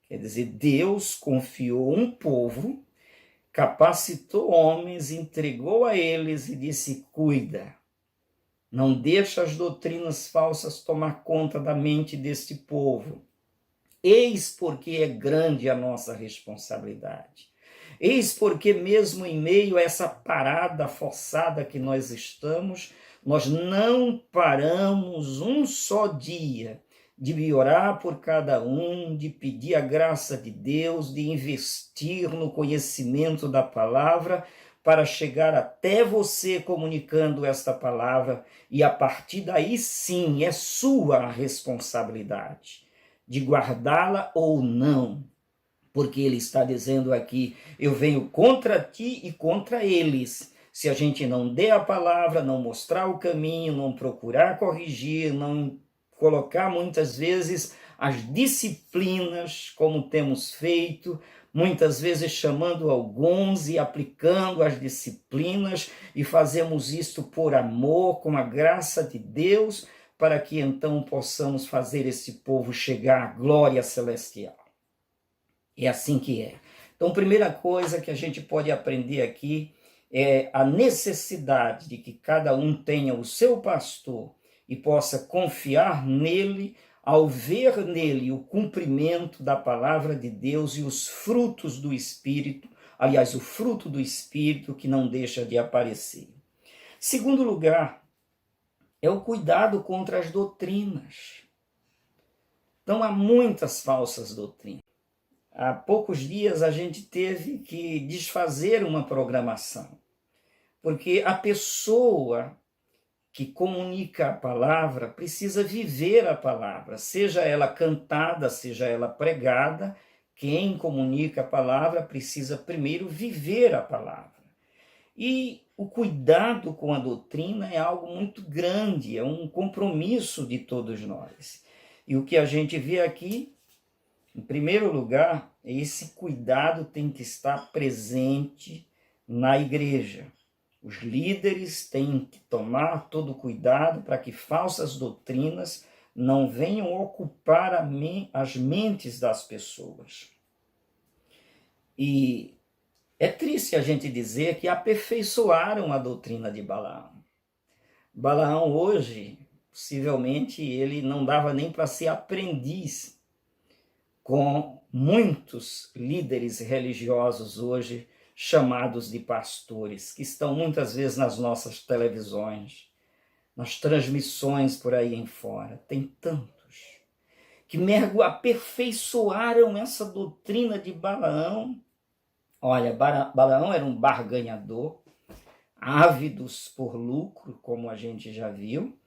S3: Quer dizer, Deus confiou um povo, capacitou homens, entregou a eles e disse: cuida. Não deixa as doutrinas falsas tomar conta da mente deste povo. Eis porque é grande a nossa responsabilidade. Eis porque mesmo em meio a essa parada forçada que nós estamos, nós não paramos um só dia de orar por cada um, de pedir a graça de Deus, de investir no conhecimento da palavra, para chegar até você comunicando esta palavra, e a partir daí sim é sua a responsabilidade de guardá-la ou não, porque ele está dizendo aqui: eu venho contra ti e contra eles. Se a gente não der a palavra, não mostrar o caminho, não procurar corrigir, não colocar muitas vezes as disciplinas, como temos feito, muitas vezes chamando alguns e aplicando as disciplinas, e fazemos isto por amor, com a graça de Deus, para que então possamos fazer esse povo chegar à glória celestial. É assim que é. Então, primeira coisa que a gente pode aprender aqui é a necessidade de que cada um tenha o seu pastor e possa confiar nele, ao ver nele o cumprimento da palavra de Deus e os frutos do Espírito, aliás, o fruto do Espírito que não deixa de aparecer. Segundo lugar, é o cuidado contra as doutrinas. Então, há muitas falsas doutrinas. Há poucos dias a gente teve que desfazer uma programação, porque a pessoa que comunica a palavra precisa viver a palavra, seja ela cantada, seja ela pregada. Quem comunica a palavra precisa primeiro viver a palavra. E o cuidado com a doutrina é algo muito grande, é um compromisso de todos nós. E o que a gente vê aqui, em primeiro lugar, esse cuidado tem que estar presente na igreja. Os líderes têm que tomar todo cuidado para que falsas doutrinas não venham ocupar as mentes das pessoas. E é triste a gente dizer que aperfeiçoaram a doutrina de Balaão. Balaão hoje Possivelmente ele não dava nem para ser aprendiz com muitos líderes religiosos hoje chamados de pastores, que estão muitas vezes nas nossas televisões, nas transmissões por aí em fora. Tem tantos que aperfeiçoaram essa doutrina de Balaão. Olha, Balaão era um barganhador, ávidos por lucro, como a gente já viu,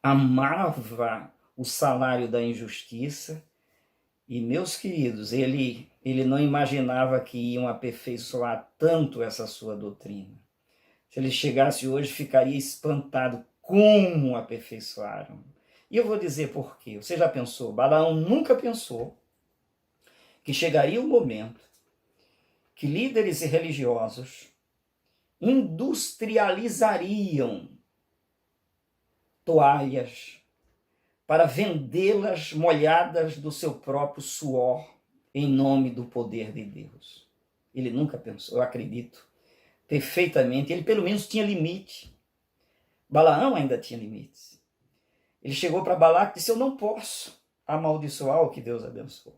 S3: amava o salário da injustiça. E, meus queridos, ele não imaginava que iam aperfeiçoar tanto essa sua doutrina. Se ele chegasse hoje, ficaria espantado como aperfeiçoaram. E eu vou dizer por quê. Você já pensou? Balaão nunca pensou que chegaria o momento que líderes religiosos industrializariam toalhas para vendê-las molhadas do seu próprio suor em nome do poder de Deus. Ele nunca pensou, eu acredito perfeitamente. Ele pelo menos tinha limite. Balaão ainda tinha limites. Ele chegou para Balaque e disse: eu não posso amaldiçoar o que Deus abençoou.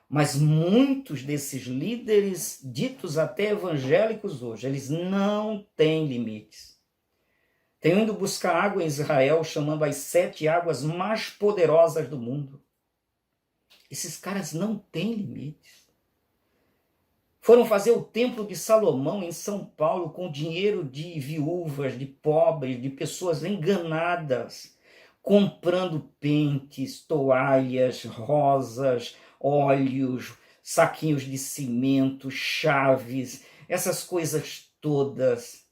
S3: Mas muitos desses líderes, ditos até evangélicos hoje, eles não têm limites. Tenho ido buscar água em Israel, chamando as 7 águas mais poderosas do mundo. Esses caras não têm limites. Foram fazer o Templo de Salomão em São Paulo com dinheiro de viúvas, de pobres, de pessoas enganadas, comprando pentes, toalhas, rosas, óleos, saquinhos de cimento, chaves, essas coisas todas.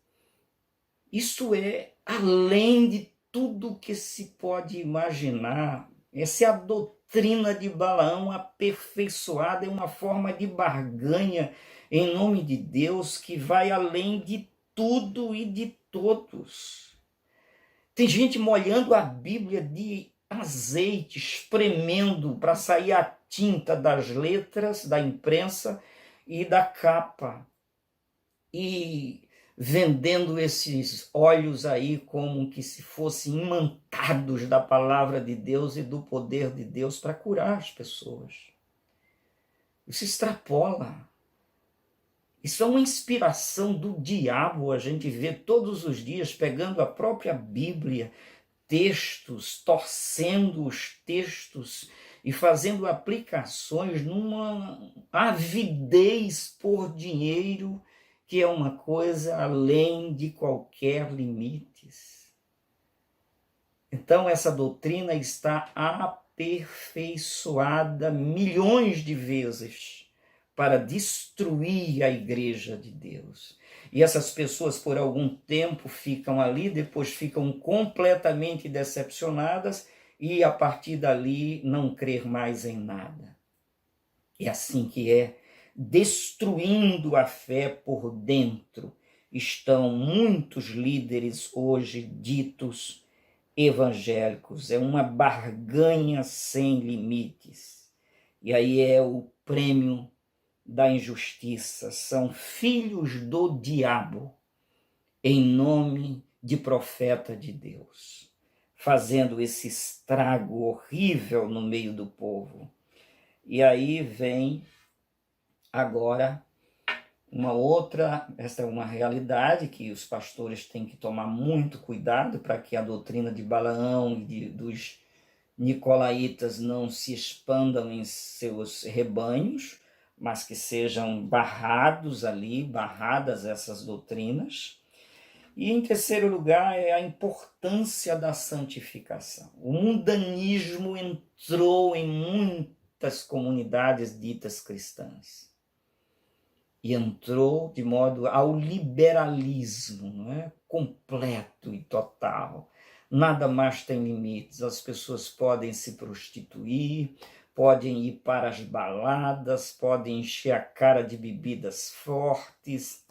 S3: Isso é além de tudo que se pode imaginar. Essa é a doutrina de Balaão aperfeiçoada, é uma forma de barganha em nome de Deus que vai além de tudo e de todos. Tem gente molhando a Bíblia de azeite, espremendo para sair a tinta das letras, da imprensa e da capa. E vendendo esses óleos aí como que se fossem imantados da palavra de Deus e do poder de Deus para curar as pessoas. Isso extrapola. Isso é uma inspiração do diabo, a gente vê todos os dias pegando a própria Bíblia, textos, torcendo os textos e fazendo aplicações numa avidez por dinheiro, que é uma coisa além de qualquer limites. Então essa doutrina está aperfeiçoada milhões de vezes para destruir a igreja de Deus. E essas pessoas por algum tempo ficam ali, depois ficam completamente decepcionadas e a partir dali não crer mais em nada. É assim que é, destruindo a fé por dentro. Estão muitos líderes hoje ditos evangélicos. É uma barganha sem limites. E aí é o prêmio da injustiça. São filhos do diabo em nome de profeta de Deus, fazendo esse estrago horrível no meio do povo. E aí vem agora essa é uma realidade que os pastores têm que tomar muito cuidado para que a doutrina de Balaão e dos nicolaítas não se expandam em seus rebanhos, mas que sejam barradas essas doutrinas. E em terceiro lugar é a importância da santificação. O mundanismo entrou em muitas comunidades ditas cristãs. E entrou de modo ao liberalismo, não é? Completo e total. Nada mais tem limites. As pessoas podem se prostituir, podem ir para as baladas, podem encher a cara de bebidas fortes.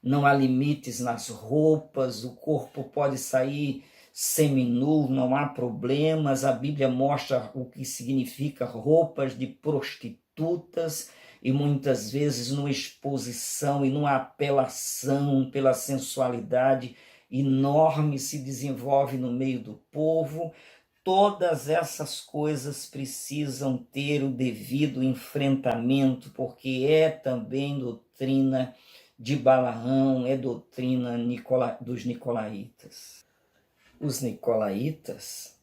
S3: Não há limites nas roupas, o corpo pode sair seminu, não há problemas. A Bíblia mostra o que significa roupas de prostitutas e muitas vezes numa exposição e numa apelação pela sensualidade enorme se desenvolve no meio do povo. Todas essas coisas precisam ter o devido enfrentamento, porque é também doutrina de Balaão, é doutrina dos nicolaítas. Os nicolaítas,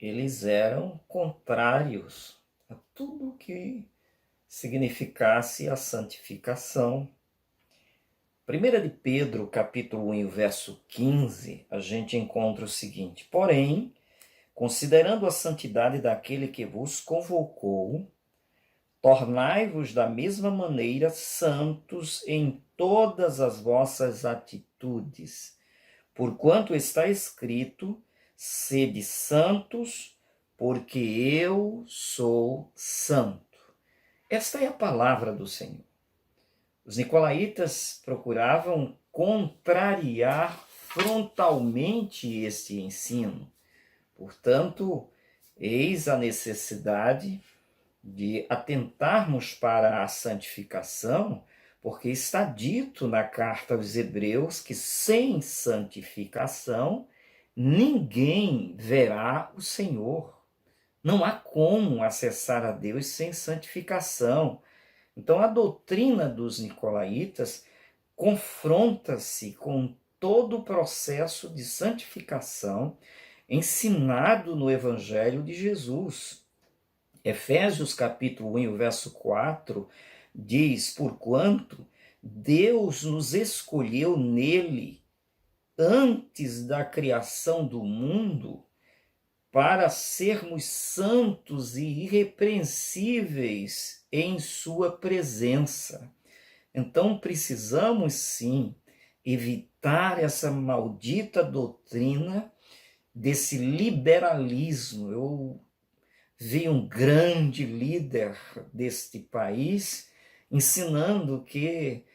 S3: eles eram contrários a tudo que significasse a santificação. 1 de Pedro, capítulo 1, verso 15, a gente encontra o seguinte: porém, considerando a santidade daquele que vos convocou, tornai-vos da mesma maneira santos em todas as vossas atitudes, porquanto está escrito: sede santos, porque eu sou santo. Esta é a palavra do Senhor. Os nicolaítas procuravam contrariar frontalmente este ensino. Portanto, eis a necessidade de atentarmos para a santificação, porque está dito na carta aos Hebreus que sem santificação ninguém verá o Senhor. Não há como acessar a Deus sem santificação. Então, a doutrina dos nicolaítas confronta-se com todo o processo de santificação ensinado no Evangelho de Jesus. Efésios capítulo 1, verso 4, diz: porquanto Deus nos escolheu nele antes da criação do mundo para sermos santos e irrepreensíveis em sua presença. Então precisamos sim evitar essa maldita doutrina desse liberalismo. Eu vi um grande líder deste país ensinando que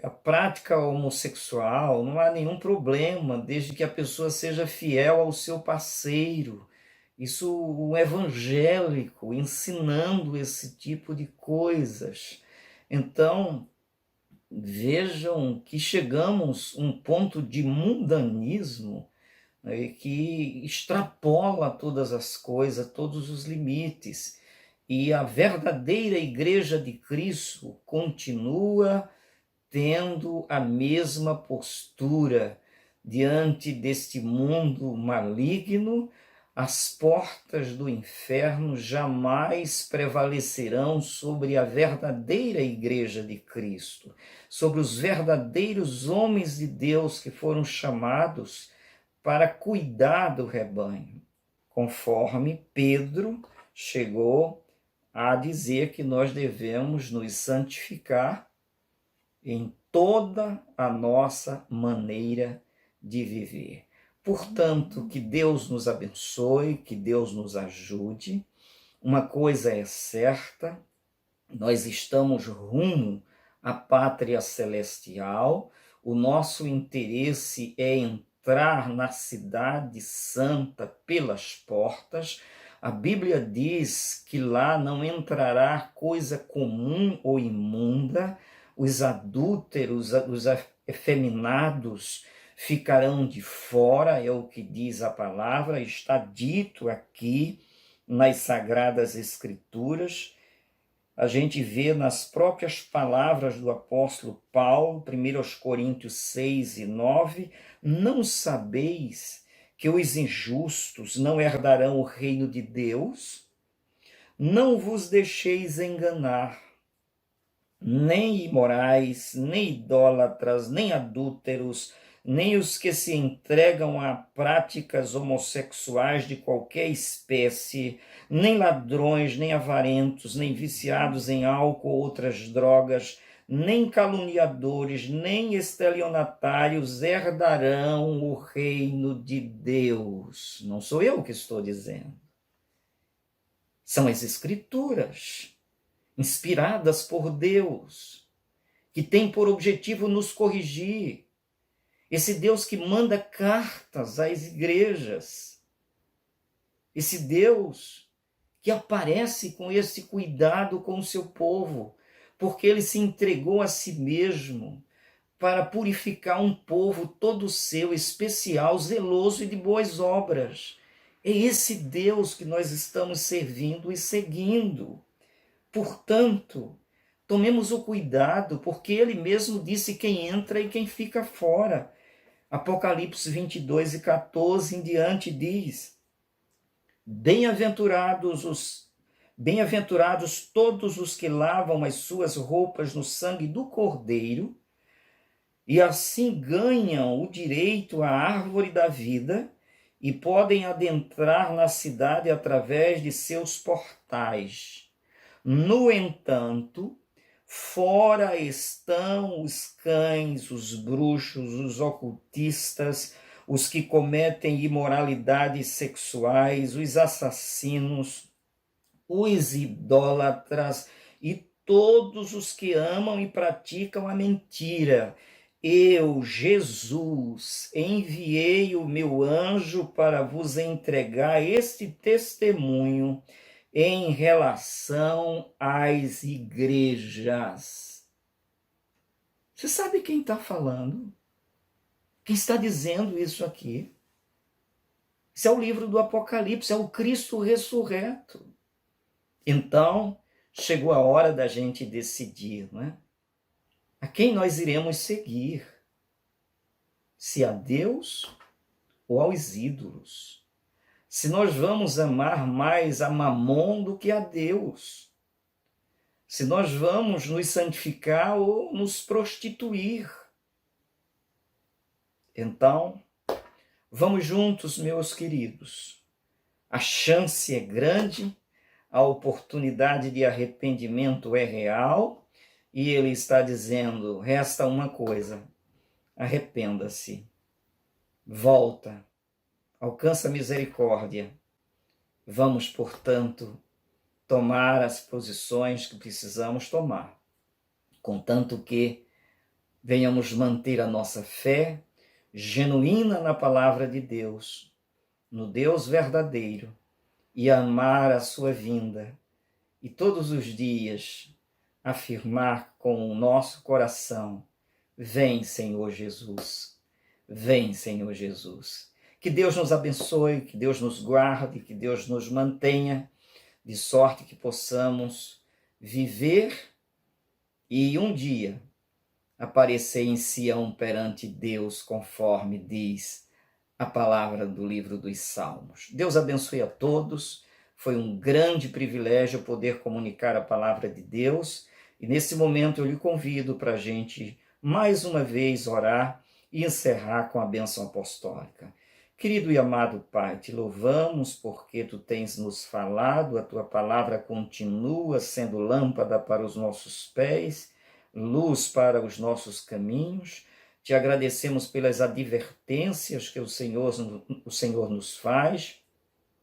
S3: a prática homossexual não há nenhum problema, desde que a pessoa seja fiel ao seu parceiro. Isso, um evangélico ensinando esse tipo de coisas. Então, vejam que chegamos a um ponto de mundanismo, né, que extrapola todas as coisas, todos os limites. E a verdadeira Igreja de Cristo continua tendo a mesma postura diante deste mundo maligno. As portas do inferno jamais prevalecerão sobre a verdadeira Igreja de Cristo, sobre os verdadeiros homens de Deus que foram chamados para cuidar do rebanho, conforme Pedro chegou a dizer que nós devemos nos santificar em toda a nossa maneira de viver. Portanto, que Deus nos abençoe, que Deus nos ajude. Uma coisa é certa, nós estamos rumo à pátria celestial, o nosso interesse é entrar na cidade santa pelas portas. A Bíblia diz que lá não entrará coisa comum ou imunda, os adúlteros, os efeminados ficarão de fora, é o que diz a palavra, está dito aqui nas Sagradas Escrituras. A gente vê nas próprias palavras do apóstolo Paulo, 1 Coríntios 6 e 9, não sabeis que os injustos não herdarão o reino de Deus? Não vos deixeis enganar, nem imorais, nem idólatras, nem adúlteros, nem os que se entregam a práticas homossexuais de qualquer espécie, nem ladrões, nem avarentos, nem viciados em álcool ou outras drogas, nem caluniadores, nem estelionatários herdarão o reino de Deus. Não sou eu que estou dizendo. São as Escrituras, inspiradas por Deus, que têm por objetivo nos corrigir. Esse Deus que manda cartas às igrejas. Esse Deus que aparece com esse cuidado com o seu povo, porque ele se entregou a si mesmo para purificar um povo todo seu, especial, zeloso e de boas obras. É esse Deus que nós estamos servindo e seguindo. Portanto, tomemos o cuidado, porque ele mesmo disse quem entra e quem fica fora. Apocalipse 22:14 em diante diz: Bem-aventurados todos os que lavam as suas roupas no sangue do Cordeiro, e assim ganham o direito à árvore da vida e podem adentrar na cidade através de seus portais. No entanto, fora estão os cães, os bruxos, os ocultistas, os que cometem imoralidades sexuais, os assassinos, os idólatras e todos os que amam e praticam a mentira. Eu, Jesus, enviei o meu anjo para vos entregar este testemunho em relação às igrejas. Você sabe quem está falando? Quem está dizendo isso aqui? Isso é o livro do Apocalipse, é o Cristo ressurreto. Então, chegou a hora da gente decidir, não é? A quem nós iremos seguir? Se a Deus ou aos ídolos? Se nós vamos amar mais a Mamon do que a Deus? Se nós vamos nos santificar ou nos prostituir? Então, vamos juntos, meus queridos. A chance é grande, a oportunidade de arrependimento é real, e ele está dizendo: resta uma coisa, arrependa-se, volta, alcança misericórdia. Vamos, portanto, tomar as posições que precisamos tomar, contanto que venhamos manter a nossa fé genuína na palavra de Deus, no Deus verdadeiro, e amar a sua vinda, e todos os dias afirmar com o nosso coração: vem, Senhor Jesus, vem, Senhor Jesus. Que Deus nos abençoe, que Deus nos guarde, que Deus nos mantenha, de sorte que possamos viver e um dia aparecer em Sião perante Deus, conforme diz a palavra do livro dos Salmos. Deus abençoe a todos. Foi um grande privilégio poder comunicar a palavra de Deus. E nesse momento eu lhe convido para a gente, mais uma vez, orar e encerrar com a bênção apostólica. Querido e amado Pai, te louvamos porque tu tens nos falado, a tua palavra continua sendo lâmpada para os nossos pés, luz para os nossos caminhos. Te agradecemos pelas advertências que o Senhor nos faz,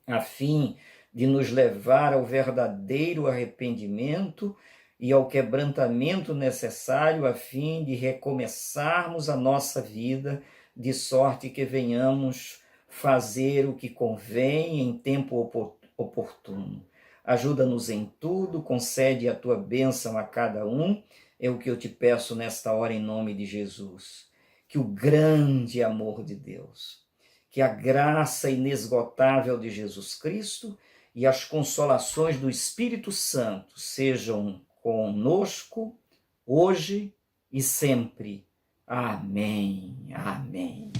S3: a fim de nos levar ao verdadeiro arrependimento e ao quebrantamento necessário, a fim de recomeçarmos a nossa vida, de sorte que venhamos fazer o que convém em tempo oportuno. Ajuda-nos em tudo, concede a tua bênção a cada um, é o que eu te peço nesta hora em nome de Jesus. Que o grande amor de Deus, que a graça inesgotável de Jesus Cristo e as consolações do Espírito Santo sejam conosco, hoje e sempre. Amém. Amém.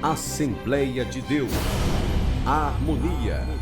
S1: Assembleia de Deus. A harmonia.